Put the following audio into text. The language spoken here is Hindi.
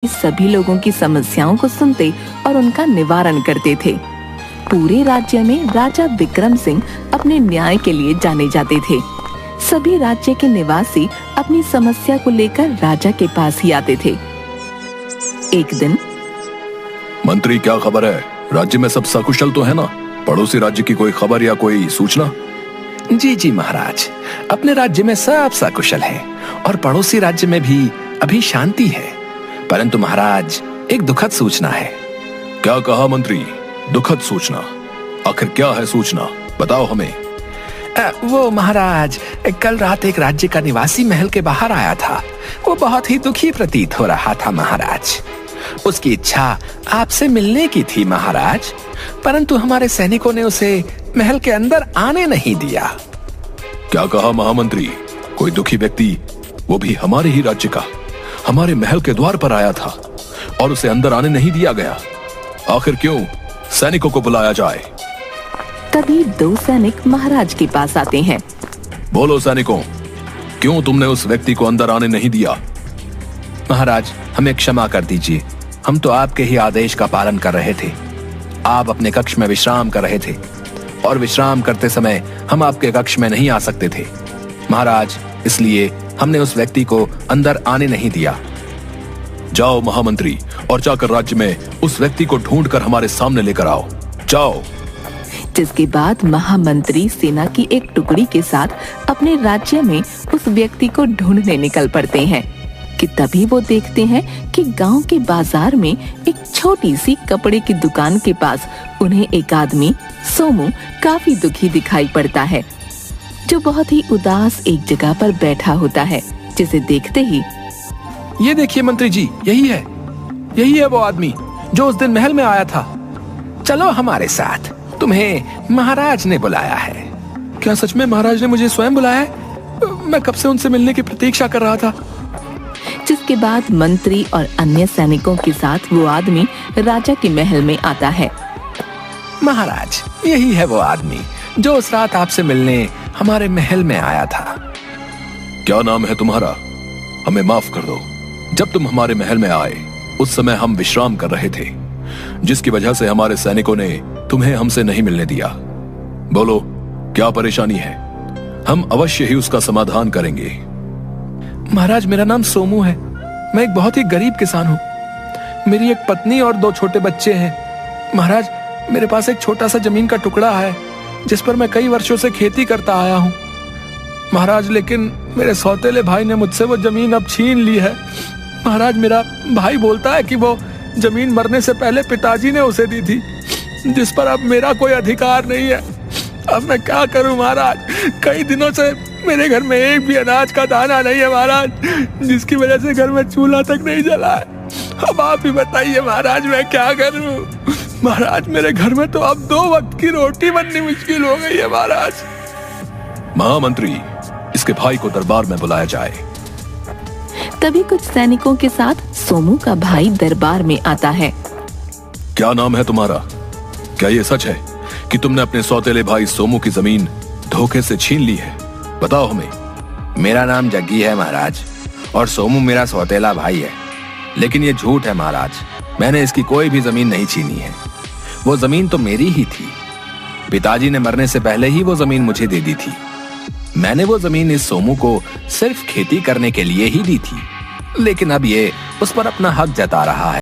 सभी लोगों की समस्याओं को सुनते और उनका निवारण करते थे। पूरे राज्य में राजा विक्रम सिंह अपने न्याय के लिए जाने जाते थे। सभी राज्य के निवासी अपनी समस्या को लेकर राजा के पास ही आते थे। एक दिन, मंत्री, क्या खबर है? राज्य में सब सकुशल तो है ना? पड़ोसी राज्य की कोई खबर या कोई सूचना? जी महाराज, अपने राज्य में सब सकुशल है और पड़ोसी राज्य में भी अभी शांति है। परंतु महाराज, एक दुखद सूचना है। क्या कहा मंत्री? दुखद सूचना? आखिर क्या है सूचना? बताओ हमें। वो महाराज, कल रात एक राज्य का निवासी महल के बाहर आया था। वो बहुत ही दुखी प्रतीत हो रहा था महाराज। उसकी इच्छा आपसे मिलने की थी महाराज, परंतु हमारे सैनिकों ने उसे महल के अंदर आने नहीं दिया। क्या कहा महामंत्री? कोई दुखी व्यक्ति, वो भी हमारे ही राज्य का, हमारे महल के द्वार पर आया था और उसे अंदर आने नहीं दिया गया? आखिर क्यों? सैनिकों को बुलाया जाए। तभी दो सैनिक महाराज के पास आते हैं। बोलो सैनिकों, क्यों तुमने उस व्यक्ति को अंदर आने नहीं दिया? महाराज, हमें क्षमा कर दीजिए। हम तो आपके ही आदेश का पालन कर रहे थे। आप अपने कक्ष में विश्राम कर रहे थे और विश्राम करते समय हम आपके कक्ष में नहीं आ सकते थे महाराज, इसलिए हमने उस व्यक्ति को अंदर आने नहीं दिया। जाओ महामंत्री, और जाकर राज्य में उस व्यक्ति को ढूंढकर हमारे सामने लेकर आओ। जाओ। जिसके बाद महामंत्री सेना की एक टुकड़ी के साथ अपने राज्य में उस व्यक्ति को ढूंढने निकल पड़ते हैं कि तभी वो देखते हैं कि गांव के बाजार में एक छोटी सी कपड़े की दुकान के पास उन्हें एक आदमी सोमू काफी दुखी दिखाई पड़ता है, जो बहुत ही उदास एक जगह पर बैठा होता है। जिसे देखते ही, ये देखिए मंत्री जी, यही है वो आदमी जो उस दिन महल में आया था। चलो हमारे साथ, तुम्हें महाराज ने बुलाया है। क्या सच में महाराज ने मुझे स्वयं बुलाया है? मैं कब से उनसे मिलने की प्रतीक्षा कर रहा था। जिसके बाद मंत्री और अन्य सैनिकों के साथ वो आदमी राजा के महल में आता है। महाराज, यही है वो आदमी जो उस रात आपसे मिलने हमारे महल में आया था। क्या नाम है तुम्हारा? हमें माफ कर दो। जब तुम हमारे महल में आए, उस समय हम विश्राम कर रहे थे, जिसकी वजह से हमारे सैनिकों ने तुम्हें हमसे नहीं मिलने दिया। बोलो, क्या परेशानी है? हम अवश्य ही उसका समाधान करेंगे। महाराज, मेरा नाम सोमू है। मैं एक बहुत ही गरीब किसान हूँ। मेरी एक पत्नी और 2 छोटे बच्चे हैं। महाराज, मेरे पास एक छोटा सा जमीन का टुकड़ा है जिस पर मैं कई वर्षों से खेती करता आया हूँ महाराज, लेकिन मेरे सौतेले भाई ने मुझसे वो जमीन अब छीन ली है। महाराज, मेरा भाई बोलता है कि वो जमीन मरने से पहले पिताजी ने उसे दी थी, जिस पर अब मेरा कोई अधिकार नहीं है। अब मैं क्या करूं महाराज? कई दिनों से मेरे घर में एक भी अनाज का दाना नहीं है महाराज, जिसकी वजह से घर में चूल्हा तक नहीं जला है। अब आप ही बताइए महाराज, मैं क्या करूं? महाराज, मेरे घर में तो अब 2 वक्त की रोटी बननी मुश्किल हो गई है महाराज। महामंत्री, इसके भाई को दरबार में बुलाया जाए। तभी कुछ सैनिकों के साथ सोमू का भाई दरबार में आता है। क्या नाम है तुम्हारा? क्या ये सच है कि तुमने अपने सौतेले भाई सोमू की जमीन धोखे से छीन ली है? बताओ हमें। मेरा नाम जग्गी है महाराज, और सोमू मेरा सौतेला भाई है। लेकिन ये झूठ है महाराज, मैंने इसकी कोई भी जमीन नहीं छीनी है। वो जमीन तो मेरी ही थी। पिताजी ने मरने से पहले ही वो जमीन मुझे दे दी थी। मैंने वो जमीन इस सोमू को सिर्फ खेती करने के लिए ही दी थी, लेकिन अब ये उस पर अपना हक जता रहा है।